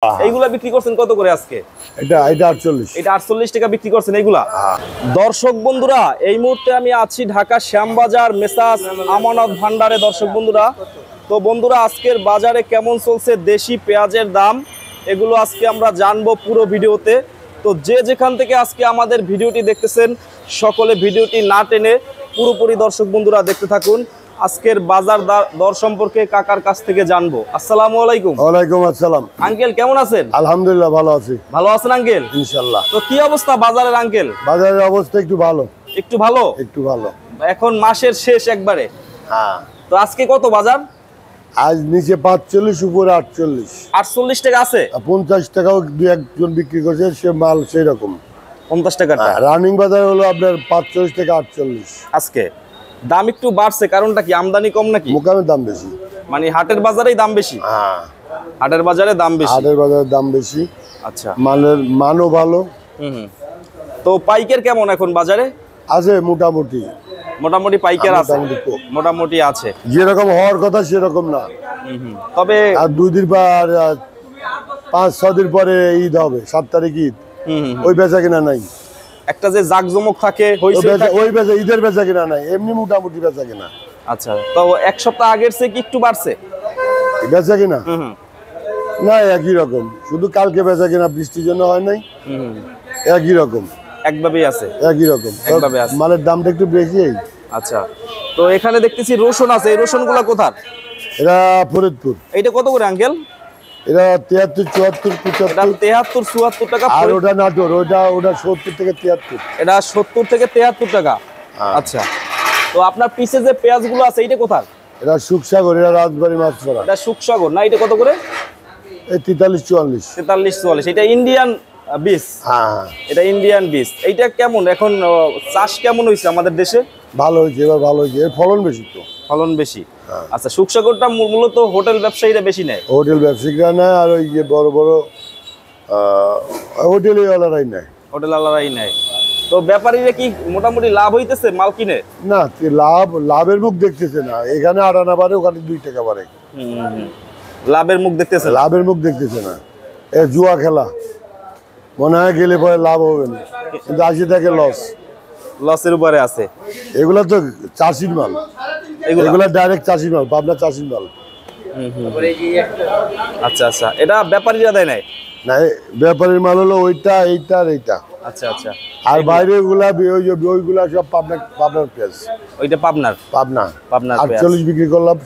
এইগুলা বিক্রি করছেন কত করে আজকে? এটা 48। এটা 48 টাকা বিক্রি করছেন এইগুলা। দর্শক বন্ধুরা, এই মুহূর্তে আমি আছি ঢাকা শ্যামবাজার মেসাস আমানত ভান্ডারে। দর্শক বন্ধুরা, তো বন্ধুরা আজকের বাজারে কেমন চলছে দেশি পেঁয়াজের দাম, এগুলো আজকে আমরা জানবো পুরো ভিডিওতে। তো যে যেখান থেকে আজকে আমাদের ভিডিওটি দেখতেছেন, সকলে ভিডিওটি না টেনে পুরোপুরি দর্শক বন্ধুরা দেখতে থাকুন। আজকের বাজার দর সম্পর্কে কাকার কাছ থেকে জানবো। আসসালামু আলাইকুম। ওয়ালাইকুম আসসালাম। আঙ্কেল কেমন আছেন? আলহামদুলিল্লাহ ভালো আছি। ভালো আছেন আঙ্কেল? ইনশাআল্লাহ। তো কি অবস্থা বাজারের আঙ্কেল? বাজারের অবস্থা একটু ভালো। একটু ভালো? একটু ভালো। এখন মাসের শেষ একবারে। হ্যাঁ। তো আজকে কত বাজার? আজ নিচে 45, উপরে 48। 48 টাকা আছে। 50 টাকাও দুই একজন বিক্রি করছে, সে মাল সেই রকম। 50 টাকাটা রানিং বাজার হলো আপনার 45 থেকে 48। আজকে দাম একটু বাড়ছে, কারণটা কি আমদানি কম নাকি? মোকামের দাম বেশি, মানে হাটের বাজারেই দাম বেশি। হ্যাঁ, হাটের বাজারে দাম বেশি। হাটের বাজারে দাম বেশি। আচ্ছা, মালের মানও ভালো। তো পাইকার কেমন এখন বাজারে? আছে মোটামুটি। মোটামুটি পাইকার আছে, মোটামুটি মোটামুটি আছে। যেরকম হওয়ার কথা সেরকম না। তবে আর 2 দিন পর 5-6 দিন পরে ঈদ হবে, 7 তারিখ ঈদ। ওই বেচা কিনা নাই। একটা যে জাকজমক থাকে ওই বেচা, ঈদের বেচা কিনা নাই, এমনি মোটামুটি বেচা কিনা। আচ্ছা, তো এক সপ্তাহ আগের চেয়ে কি একটু বাড়ছে বেচা কিনা? না, একই রকম। শুধু কালকে বেচা কিনা বৃষ্টির জন্য হয় নাই, একই রকম, একভাবেই আছে, একই রকম। একভাবে আছে। মালের দামটা একটু বেশি। আচ্ছা, তো এখানে দেখতেছি রসুন আছে, এই রসুন গুলা কোথার? এটা ফরিদপুর। এইটা কত করে আঙ্কেল? এটা 73, 74, 75। 73, 74 টাকা। আর ওটা নাটোর, ওটা 70 থেকে 73। এটা 70 থেকে 73 টাকা। আচ্ছা, তো আপনার পিছে যে পেঁয়াজ গুলো আছে এইটা কোথার? এটা সুখসাগর, এটা রাজবাড়ি মাছপাড়া। এটা সুখসাগর না? এটা কত করে? এই 43, 44। 43, 44। এটা ইন্ডিয়ান বীজ। হ্যাঁ, এটা ইন্ডিয়ান বীজ। এইটা কেমন এখন চাষ কেমন হয়েছে আমাদের দেশে? ভালো হয়েছে, এবার ভালো হয়েছে, এর ফলন বেশি তো। ফলন বেশি। আচ্ছা, সুখসাগরটা মূলত হোটেল ব্যবসায়ীরা বেশি নেয়। হোটেল ব্যবসায়ীরা নেয়, আর ওই যে বড় বড় হোটেলওয়ালারাই নেয়। হোটেল আলাদাই নেয়। তো ব্যাপারীরা কি মোটামুটি লাভ হইতেছে মাল কিনে? না, লাভের মুখ দেখতেছে না। এখানে 8 আনা বাড়ে, ওখানে 2 টাকা বাড়ে। লাভের মুখ দেখতেছে? লাভের মুখ দেখতেছে না। এ জুয়া খেলা, মনে হয় গেলে পরে লাভ হবে না, কিন্তু 80 টাকা লস। লসের উপরে আছে। এগুলা তো চাষির মাল, এগুলা ডাইরেক্ট চাষির মাল, পাবনা চাষির মাল। আচ্ছা আচ্ছা, এটা ব্যাপারীরা দেয় নাই? না, ব্যাপারীর মাল হলো ওইটা, এইটা আর এইটা। আচ্ছা আচ্ছা। আর বাইরে ওইগুলা সব পাবনার পেঁয়াজ। ওইটা পাবনার? পাবনার 48 বিক্রি করলাম।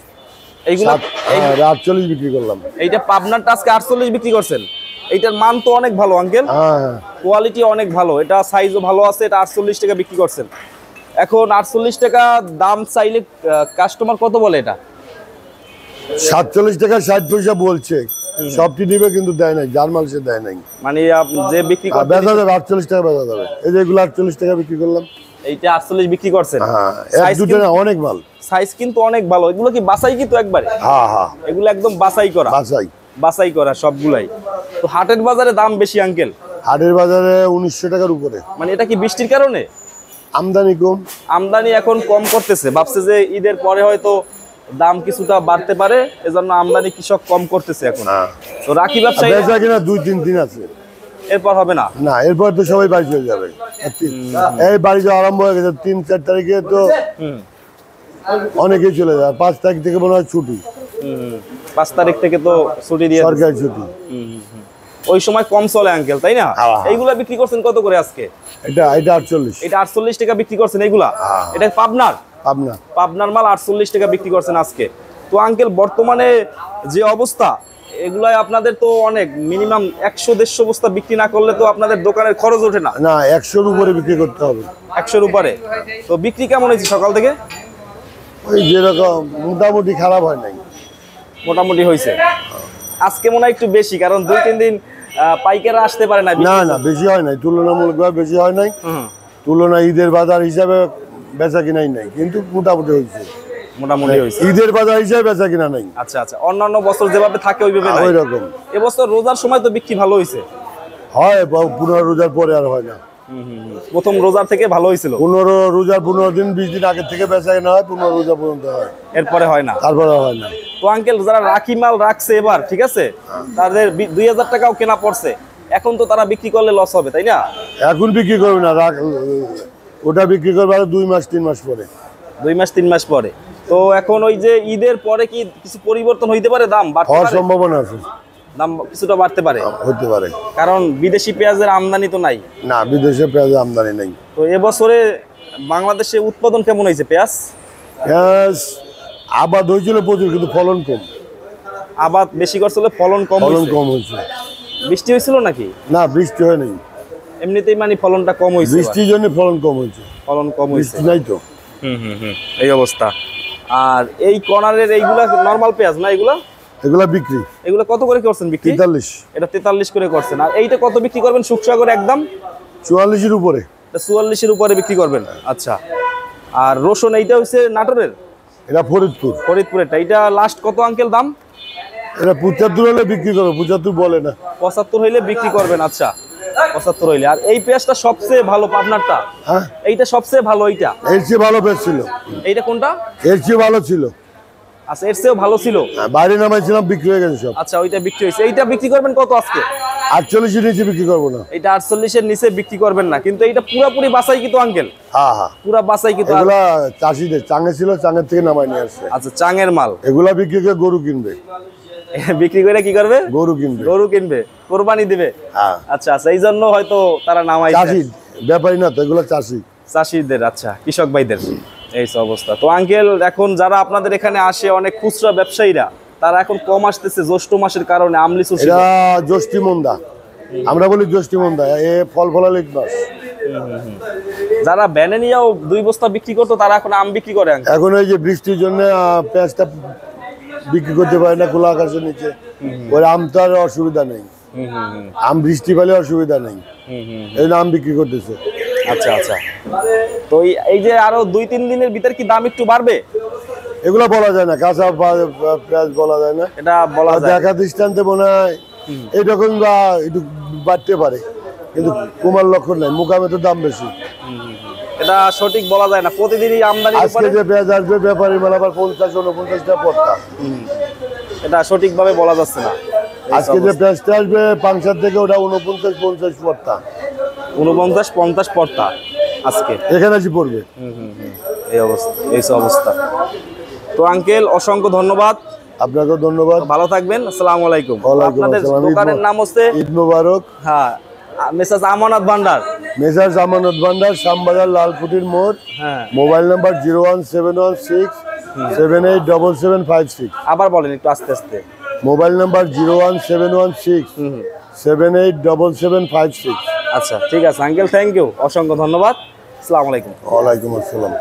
এইগুলা 48 বিক্রি করলাম। এইটা পাবনারটা আজকে 48 বিক্রি করছেন। এইটার মান তো অনেক ভালো আঙ্কেল। হ্যাঁ, কোয়ালিটি অনেক ভালো, এটা সাইজও ভালো আছে। এটা 48 টাকা বিক্রি করছেন। এখন 48 টাকা দাম চাইলে কাস্টমার কত বলে? এটা 47 টাকা 60 পয়সা বলছে। সবটি নিবে কিন্তু দেয় নাই, জার্মাল সে দেয় নাই। মানে যে বিক্রি করে বেচা যাবে 48 টাকা বেচা যাবে। এই যে এগুলো 48 টাকা বিক্রি করলাম। এইটা 48 বিক্রি করছেন। হ্যাঁ, এক দুটো না, অনেক মাল। সাইজ কিন্তু অনেক ভালো। এগুলো কি বাছাই কিন্তু একবারে? হ্যাঁ হ্যাঁ, এগুলো একদম বাছাই করা। বাছাই করা সবগুলাই। তো হাটের বাজারে দাম বেশি আঙ্কেল? হাটের বাজারে 1900 টাকার উপরে। মানে এটা কি বৃষ্টির কারণে? আমদানি কম। আমদানি এখন কম করতেছে, ভাবছে যে ঈদের পরে হয়তো দাম কিছুটা বাড়তে পারে, এজন্য আমদানি কৃষক কম করতেছে এখন। তো রাখি ব্যবসায়ী বেচা কিনা 2-3 দিন আছে, এরপর হবে না? না, এরপর তো সবাই বাড়ি চলে যাবে। এই বাড়ি যাওয়া আরম্ভ হয়ে গেছে। 3-4 তারিখে তো অনেকেই চলে যায়। 5 তারিখ থেকে মনে হয় ছুটি। 5 তারিখ থেকে তো ছুটি দিয়ে সরকারি ছুটি। ওই সময় কম চলে আঙ্কেল, তাই না? এইগুলা বিক্রি করছেন কত করে আজকে? এটা 48। এটা 48 টাকা বিক্রি করছেন এইগুলা? এটা পাবনার? পাবনার মাল 48 টাকা বিক্রি করছেন আজকে। তো আঙ্কেল বর্তমানে যে অবস্থা, এগুলাই আপনাদের তো অনেক, মিনিমাম 100-150 বস্তা বিক্রি না করলে তো আপনাদের দোকানের খরচ ওঠে না। না, 100-র উপরে বিক্রি করতে হবে। 100-র উপরে? তো বিক্রি কেমন হয়েছে সকাল থেকে? ওই যেরকম, মোটামুটি খারাপ হয় নাই। মোটামুটি হয়েছে। আজকে মনে হয় একটু বেশি, কারণ 2-3 দিন পাইকাররা আসতে পারে না। না না, বেশি হয় নাই, তুলনামূলকভাবে বেশি হয় নাই। তুলনা ঈদের বাজার হিসাবে বেচা কিনাই নাই, কিন্তু মোটামুটি হয়েছে। মোটামুটি হয়েছে ঈদের বাজার হিসাবে বেচা কিনা নাই। আচ্ছা আচ্ছা, অন্যান্য বছর যেভাবে থাকে ওইভাবে না? ওইরকম। এবছর রোজার সময় তো বিক্রি ভালো হয়েছে। হয়, 15 রোজার পরে আর হয় না। প্রথম রোজার থেকে ভালো হয়েছিল। 15 রোজার 15 দিন 20 দিন আগে থেকে বেচা কেনা হয়, 15 রোজা পর্যন্ত হয়, এরপরে হয় না। তারপরে হয় না। তো তো আঙ্কেল যারা রাখি মাল রাখছে এবার, ঠিক আছে, তাদের 2000 টাকাও কেনা পড়ছে, এখন তো তারা বিক্রি করলে লস হবে, তাই না? এখন বিক্রি করবে না, ওটা বিক্রি করবে আর 2 মাস 3 মাস পরে। 2 মাস 3 মাস পরে। তো এখন ওই যে ঈদের পরে কি কিছু পরিবর্তন হইতে পারে, দাম বাড়তে হওয়ার পারে? সম্ভাবনা আছে, দাম কিছুটা বাড়তে পারে, হতে পারে, কারণ বিদেশি পেঁয়াজের আমদানি তো নাই। না বিদেশে পেঁয়াজ আমদানি নেই। তো এবছরে বাংলাদেশে উৎপাদন কেমন হয়েছে পেঁয়াজ? পেঁয়াজ আবাদ হয়েছিল প্রচুর, কিন্তু ফলন কম। আবাদ বেশি করছিল, ফলন কম ফলন হয়েছে। কম হয়েছে। বৃষ্টি হয়েছিল নাকি? না বৃষ্টি হয়নি, এমনিতেই মানে ফলনটা কম হয়েছে, বৃষ্টির জন্য ফলন কম হয়েছে, ফলন কম হয়েছে। বৃষ্টি নাই তো। এই অবস্থা। আর এই কর্নারের এইগুলা নরমাল পেঁয়াজ না, এগুলা বিক্রি, এগুলা কত করে করছেন বিক্রি? 43। এটা 43 করে করছেন। আর এইটা কত বিক্রি করবেন সুখসাগর একদম? 44-এর উপরে। 44-এর উপরে বিক্রি করবেন, আচ্ছা। আর রসুন এইটা হচ্ছে নাটোরের, এটা ফরিদপুর। ফরিদপুরেরটা। এইটা লাস্ট কত আঙ্কেল দাম? এটা 75 হলে বিক্রি করবে, 75 বলে না। 75 হইলে বিক্রি করবেন, আচ্ছা 75 হইলে। আর এই পেঁয়াজটা সবচেয়ে ভালো পাবনারটা, হ্যাঁ এইটা সবচেয়ে ভালো। এইটা এর চেয়ে ভালো পেঁয়াজ ছিল। এইটা কোনটা? এর চেয়ে ভালো ছিল, আচ্ছা এর চেয়েও ভালো ছিল। বাইরে নামাইছিলাম, বিক্রি হয়ে গেছে সব। আচ্ছা ওইটা বিক্রি হয়েছে। এইটা বিক্রি করবেন কত আজকে? 48-এর নিচে বিক্রি করবো না। এটা 48-এর নিচে বিক্রি করবেন না, কিন্তু এইটা পুরাপুরি বাছাই কিন্তু আঙ্কেল, হ্যাঁ হ্যাঁ, পুরা বাছাই কিন্তু। এগুলা চাষিদের চাঙে ছিল, চাঙের থেকে নামাই নিয়ে আসছে। আচ্ছা চাঙের মাল এগুলা বিক্রি করে গরু কিনবে, বিক্রি করে কি করবে? গরু কিনবে, গরু কিনবে, কোরবানি দিবে। হ্যাঁ আচ্ছা আচ্ছা, এই জন্য হয়তো তারা নামাইছে। চাষি, ব্যাপারী না তো, এগুলা চাষি, চাষিদের, আচ্ছা কৃষক ভাইদের এই অবস্থা। তো আঙ্কেল এখন যারা আপনাদের এখানে আসে, অনেক খুচরা ব্যবসায়ীরা, তারা এখন কম আসতেছে জ্যৈষ্ঠ মাসের কারণে, আমলিচু এটা জ্যৈষ্ঠী মন্দা, আমরা বলি জ্যৈষ্ঠী মন্দা, এ ফল ফলালিক মাস। যারা ব্যানে নিয়েও 2 বস্তা বিক্রি করতো, তারা এখন আম বিক্রি করে আঙ্কেল। এখন এই যে বৃষ্টির জন্য পেঁয়াজটা বিক্রি করতে পারে না খোলা আকাশের নিচে, ওই আম তো আর অসুবিধা নেই, আম বৃষ্টি পেলে অসুবিধা নেই, এই জন্য আম বিক্রি করতেছে। আচ্ছা আচ্ছা। তো এই যে আরো 2-3 দিনের ভিতর কি দাম একটু বাড়বে? এগুলা বলা যায় না, কাঁচা পেঁয়াজ বলা যায় না, এটা বলা যায় দেখা দৃষ্টান্তে মনে হয় এইরকম বা একটু বাড়তে পারে, কিন্তু কুমার লক্ষণ নাই, মুকামে তো দাম বেশি। এটা সঠিক বলা যায় না, প্রতিদিনই আমদানি আজকে যে পেঁয়াজ আসবে ব্যাপারী মেলা আবার 50-49 টাকা পড়তা, এটা সঠিকভাবে বলা যাচ্ছে না। আজকে যে পেঁয়াজটা আসবে পাংশার থেকে ওটা 49-50 পড়তা, 49-50 পড়তা আজকে এখানে এসে পড়বে। এই অবস্থা, এই অবস্থা। তো আঙ্কেল অসংখ্য ধন্যবাদ, আপনাকেও ধন্যবাদ, ভালো থাকবেন। আসসালামু আলাইকুম। ওয়ালাইকুম আপনাদের আসসালাম। দোকানের নাম হচ্ছে ঈদ মোবারক, হ্যাঁ মেসাজ আমানত ভান্ডার, মেসার জামানত ভান্ডার, শ্যামবাজার, লালকুটির মোড়। হ্যাঁ মোবাইল নাম্বার 01716787756। আবার বলেন একটু আস্তে আস্তে। Mobile number 01716787756। আচ্ছা ঠিক আছে আঙ্কেল, থ্যাংক ইউ, অসংখ্য ধন্যবাদ। আসসালামু আলাইকুম। ওয়ালাইকুম আসসালাম।